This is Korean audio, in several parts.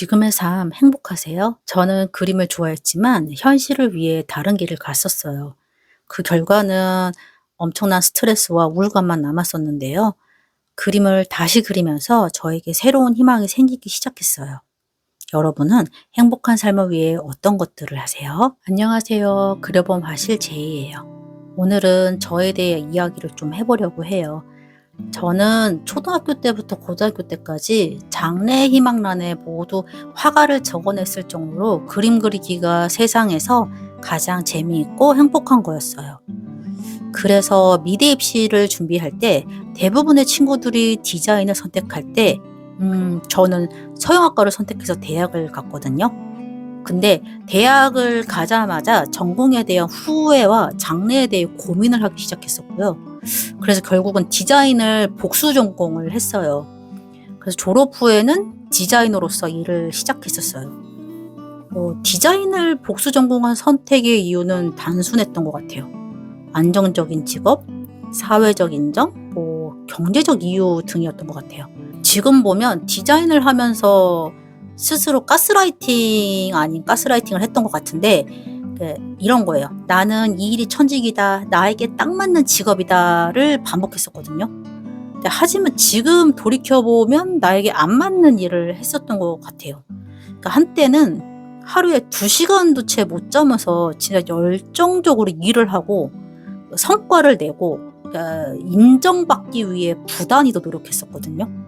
지금의 삶 행복하세요? 저는 그림을 좋아했지만 현실을 위해 다른 길을 갔었어요. 그 결과는 엄청난 스트레스와 우울감만 남았었는데요. 그림을 다시 그리면서 저에게 새로운 희망이 생기기 시작했어요. 여러분은 행복한 삶을 위해 어떤 것들을 하세요? 안녕하세요. 그려본 화실 제이예요. 오늘은 저에 대해 이야기를 좀 해보려고 해요. 저는 초등학교 때부터 고등학교 때까지 장래 희망란에 모두 화가를 적어냈을 정도로 그림 그리기가 세상에서 가장 재미있고 행복한 거였어요. 그래서 미대 입시를 준비할 때 대부분의 친구들이 디자인을 선택할 때 저는 서영학과를 선택해서 대학을 갔거든요. 근데 대학을 가자마자 전공에 대한 후회와 장래에 대해 고민을 하기 시작했었고요. 그래서 결국은 디자인을 복수 전공을 했어요. 그래서 졸업 후에는 디자이너로서 일을 시작했었어요. 디자인을 복수 전공한 선택의 이유는 단순했던 것 같아요. 안정적인 직업, 사회적 인정, 경제적 이유 등이었던 것 같아요. 지금 보면 디자인을 하면서 스스로 가스라이팅 아닌 가스라이팅을 했던 것 같은데 이런 거예요. 나는 이 일이 천직이다. 나에게 딱 맞는 직업이다를 반복했었거든요. 하지만 지금 돌이켜보면 나에게 안 맞는 일을 했었던 것 같아요. 그러니까 한때는 하루에 2시간도 채 못 자면서 진짜 열정적으로 일을 하고 성과를 내고 인정받기 위해 부단히도 노력했었거든요.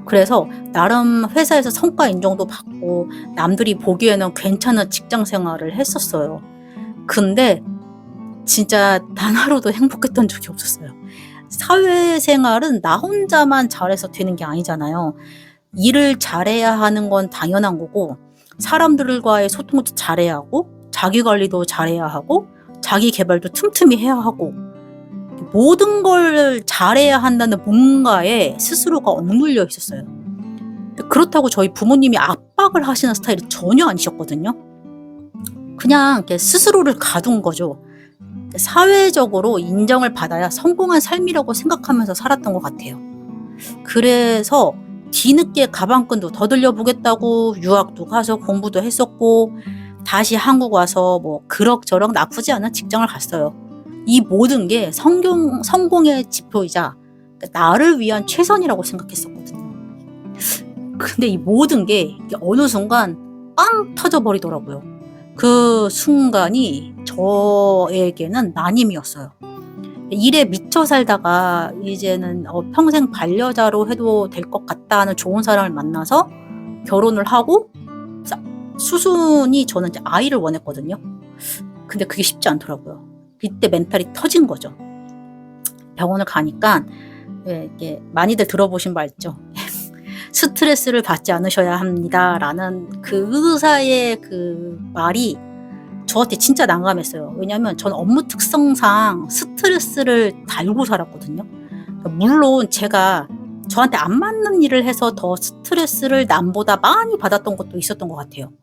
그래서 나름 회사에서 성과 인정도 받고 남들이 보기에는 괜찮은 직장 생활을 했었어요. 근데 진짜 단 하루도 행복했던 적이 없었어요. 사회생활은 나 혼자만 잘해서 되는 게 아니잖아요. 일을 잘해야 하는 건 당연한 거고 사람들과의 소통도 잘해야 하고 자기관리도 잘해야 하고 자기 개발도 틈틈이 해야 하고 모든 걸 잘해야 한다는 뭔가에 스스로가 억눌려 있었어요. 그렇다고 저희 부모님이 압박을 하시는 스타일이 전혀 아니셨거든요. 그냥 이렇게 스스로를 가둔 거죠. 사회적으로 인정을 받아야 성공한 삶이라고 생각하면서 살았던 것 같아요. 그래서 뒤늦게 가방끈도 더들려 보겠다고 유학도 가서 공부도 했었고 다시 한국 와서 그럭저럭 나쁘지 않은 직장을 갔어요. 이 모든 게 성공의 지표이자 나를 위한 최선이라고 생각했었거든요. 근데 이 모든 게 어느 순간 빵 터져버리더라고요. 그 순간이 저에게는 난임이었어요. 일에 미쳐 살다가 이제는 평생 반려자로 해도 될 것 같다는 좋은 사람을 만나서 결혼을 하고 수순이 저는 이제 아이를 원했거든요. 근데 그게 쉽지 않더라고요. 이때 멘탈이 터진 거죠. 병원을 가니까 이게 많이들 들어보신 바 있죠. 스트레스를 받지 않으셔야 합니다라는 그 의사의 그 말이 저한테 진짜 난감했어요. 왜냐하면 전 업무 특성상 스트레스를 달고 살았거든요. 물론 제가 저한테 안 맞는 일을 해서 더 스트레스를 남보다 많이 받았던 것도 있었던 것 같아요.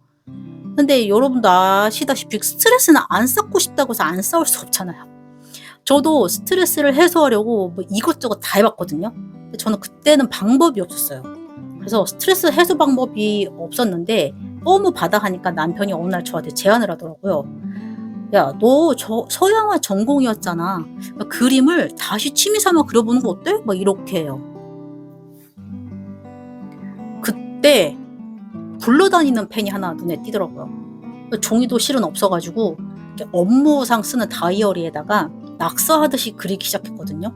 근데 여러분도 아시다시피 스트레스는 안 쌓고 싶다고 해서 안 쌓을 수 없잖아요. 저도 스트레스를 해소하려고 이것저것 다 해봤거든요. 근데 저는 그때는 방법이 없었어요. 그래서 스트레스 해소 방법이 없었는데 너무 받아 하니까 남편이 어느 날 저한테 제안을 하더라고요. 야, 너 서양화 전공이었잖아. 그림을 다시 취미삼아 그려보는 거 어때? 이렇게 해요. 그때 굴러다니는 펜이 하나 눈에 띄더라고요. 종이도 실은 없어가지고 업무상 쓰는 다이어리에다가 낙서하듯이 그리기 시작했거든요.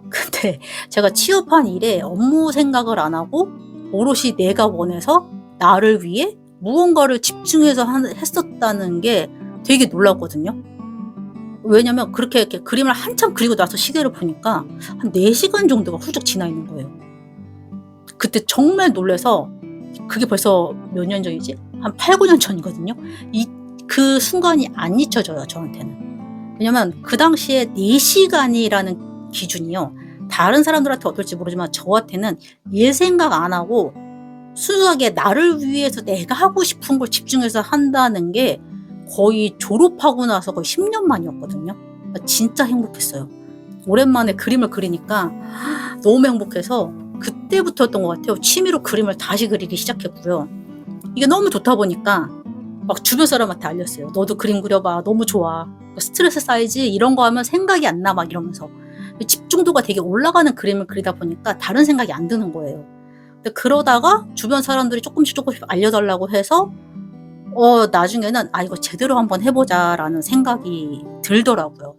근데 제가 취업한 일에 업무 생각을 안 하고 오롯이 내가 원해서 나를 위해 무언가를 집중해서 했었다는 게 되게 놀랐거든요. 왜냐면 그렇게 이렇게 그림을 한참 그리고 나서 시계를 보니까 한 4시간 정도가 훌쩍 지나 있는 거예요. 그때 정말 놀라서 그게 벌써 몇 년 전이지? 한 8, 9년 전이거든요. 그 순간이 안 잊혀져요, 저한테는. 왜냐면 그 당시에 4시간이라는 기준이요. 다른 사람들한테 어떨지 모르지만 저한테는 일 생각 안 하고 순수하게 나를 위해서 내가 하고 싶은 걸 집중해서 한다는 게 거의 졸업하고 나서 거의 10년 만이었거든요. 진짜 행복했어요. 오랜만에 그림을 그리니까 너무 행복해서 그때부터였던 것 같아요. 취미로 그림을 다시 그리기 시작했고요. 이게 너무 좋다 보니까 막 주변 사람한테 알렸어요. 너도 그림 그려봐. 너무 좋아. 스트레스 쌓이지? 이런 거 하면 생각이 안 나. 막 이러면서. 집중도가 되게 올라가는 그림을 그리다 보니까 다른 생각이 안 드는 거예요. 근데 그러다가 주변 사람들이 조금씩 알려달라고 해서 나중에는 이거 제대로 한번 해보자라는 생각이 들더라고요.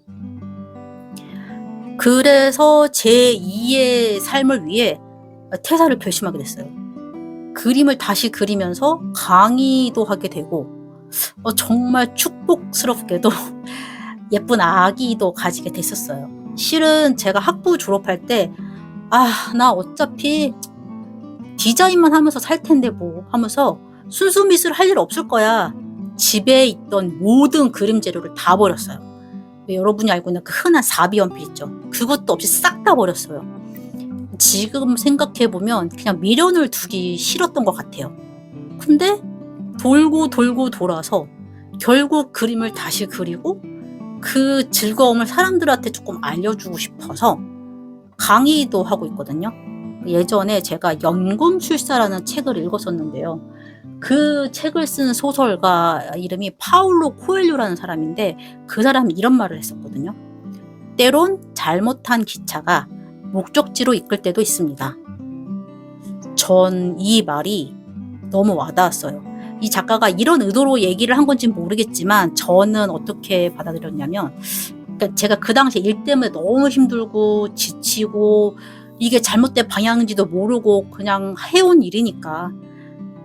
그래서 제 2의 삶을 위해 퇴사를 결심하게 됐어요. 그림을 다시 그리면서 강의도 하게 되고 정말 축복스럽게도 예쁜 아기도 가지게 됐었어요. 실은 제가 학부 졸업할 때 나 어차피 디자인만 하면서 살 텐데 뭐 하면서 순수 미술 할 일 없을 거야. 집에 있던 모든 그림 재료를 다 버렸어요. 여러분이 알고 있는 그 흔한 사비연필 있죠. 그것도 없이 싹 다 버렸어요. 지금 생각해보면 그냥 미련을 두기 싫었던 것 같아요. 근데 돌고 돌아서 결국 그림을 다시 그리고 그 즐거움을 사람들한테 조금 알려주고 싶어서 강의도 하고 있거든요. 예전에 제가 연금술사라는 책을 읽었었는데요. 그 책을 쓴 소설가 이름이 파울로 코엘료라는 사람인데 그 사람이 이런 말을 했었거든요. 때론 잘못한 기차가 목적지로 이끌 때도 있습니다. 전 이 말이 너무 와닿았어요. 이 작가가 이런 의도로 얘기를 한 건지 모르겠지만 저는 어떻게 받아들였냐면 그러니까 제가 그 당시에 일 때문에 너무 힘들고 지치고 이게 잘못된 방향인지도 모르고 그냥 해온 일이니까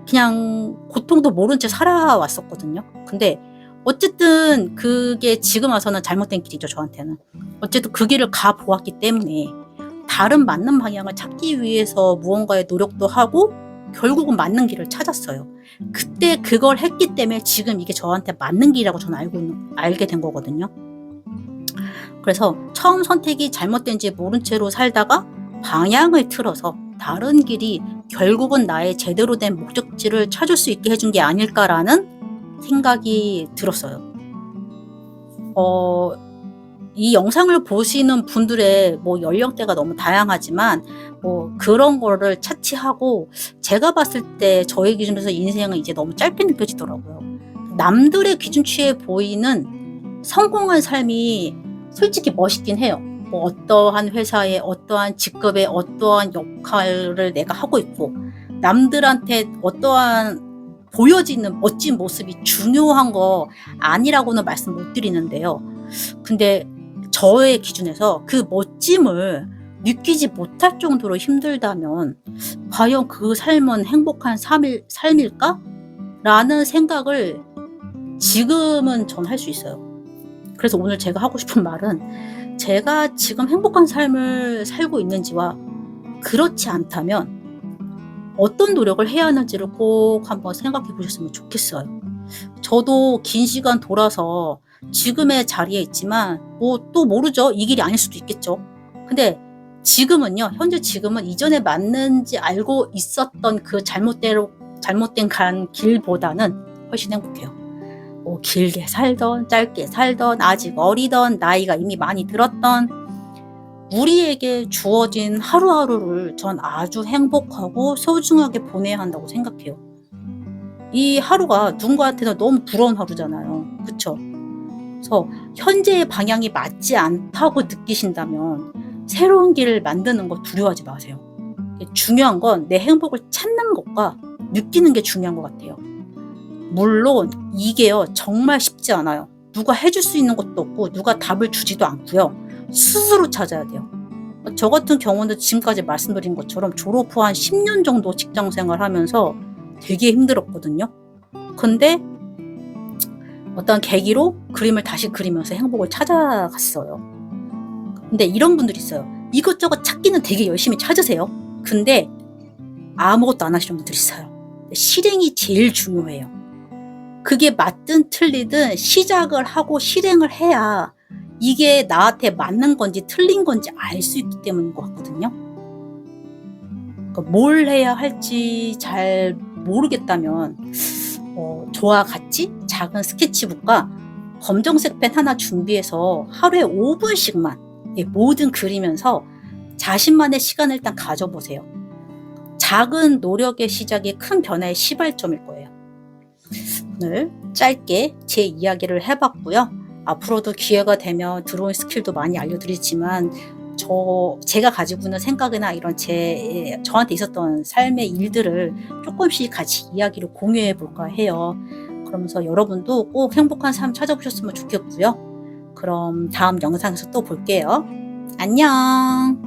그냥 고통도 모른 채 살아왔었거든요. 근데 어쨌든 그게 지금 와서는 잘못된 길이죠, 저한테는. 어쨌든 그 길을 가보았기 때문에 다른 맞는 방향을 찾기 위해서 무언가의 노력도 하고 결국은 맞는 길을 찾았어요. 그때 그걸 했기 때문에 지금 이게 저한테 맞는 길이라고 저는 알게 된 거거든요. 그래서 처음 선택이 잘못된지 모른 채로 살다가 방향을 틀어서 다른 길이 결국은 나의 제대로 된 목적지를 찾을 수 있게 해준 게 아닐까라는 생각이 들었어요. 이 영상을 보시는 분들의 연령대가 너무 다양하지만 그런 거를 차치하고 제가 봤을 때 저의 기준에서 인생은 이제 너무 짧게 느껴지더라고요. 남들의 기준치에 보이는 성공한 삶이 솔직히 멋있긴 해요. 어떠한 회사에 어떠한 직급에 어떠한 역할을 내가 하고 있고 남들한테 어떠한 보여지는 멋진 모습이 중요한 거 아니라고는 말씀 못 드리는데요. 근데 저의 기준에서 그 멋짐을 느끼지 못할 정도로 힘들다면 과연 그 삶은 행복한 삶일까? 라는 생각을 지금은 전 할 수 있어요. 그래서 오늘 제가 하고 싶은 말은 제가 지금 행복한 삶을 살고 있는지와 그렇지 않다면 어떤 노력을 해야 하는지를 꼭 한번 생각해 보셨으면 좋겠어요. 저도 긴 시간 돌아서 지금의 자리에 있지만 또 모르죠. 이 길이 아닐 수도 있겠죠. 근데 지금은요. 현재 지금은 이전에 맞는지 알고 있었던 그 잘못된 길보다는 훨씬 행복해요. 길게 살던 짧게 살던 아직 어리던 나이가 이미 많이 들었던 우리에게 주어진 하루하루를 전 아주 행복하고 소중하게 보내야 한다고 생각해요. 이 하루가 누군가한테는 너무 부러운 하루잖아요. 그쵸? 그래서 현재의 방향이 맞지 않다고 느끼신다면 새로운 길을 만드는 거 두려워하지 마세요. 중요한 건 내 행복을 찾는 것과 느끼는 게 중요한 것 같아요. 물론 이게요 정말 쉽지 않아요. 누가 해줄 수 있는 것도 없고 누가 답을 주지도 않고요. 스스로 찾아야 돼요. 저 같은 경우는 지금까지 말씀드린 것처럼 졸업 후 한 10년 정도 직장생활 하면서 되게 힘들었거든요. 근데 어떤 계기로 그림을 다시 그리면서 행복을 찾아갔어요. 근데 이런 분들이 있어요. 이것저것 찾기는 되게 열심히 찾으세요. 근데 아무것도 안 하시는 분들이 있어요. 실행이 제일 중요해요. 그게 맞든 틀리든 시작을 하고 실행을 해야 이게 나한테 맞는 건지 틀린 건지 알 수 있기 때문인 것 같거든요. 그러니까 뭘 해야 할지 잘 모르겠다면 저와 같이 작은 스케치북과 검정색 펜 하나 준비해서 하루에 5분씩만 뭐든 그리면서 자신만의 시간을 일단 가져보세요. 작은 노력의 시작이 큰 변화의 시발점일 거예요. 오늘 짧게 제 이야기를 해봤고요. 앞으로도 기회가 되면 드로잉 스킬도 많이 알려드리지만 제가 가지고 있는 생각이나 이런 저한테 있었던 삶의 일들을 조금씩 같이 이야기를 공유해 볼까 해요. 그러면서 여러분도 꼭 행복한 삶 찾아보셨으면 좋겠고요. 그럼 다음 영상에서 또 볼게요. 안녕.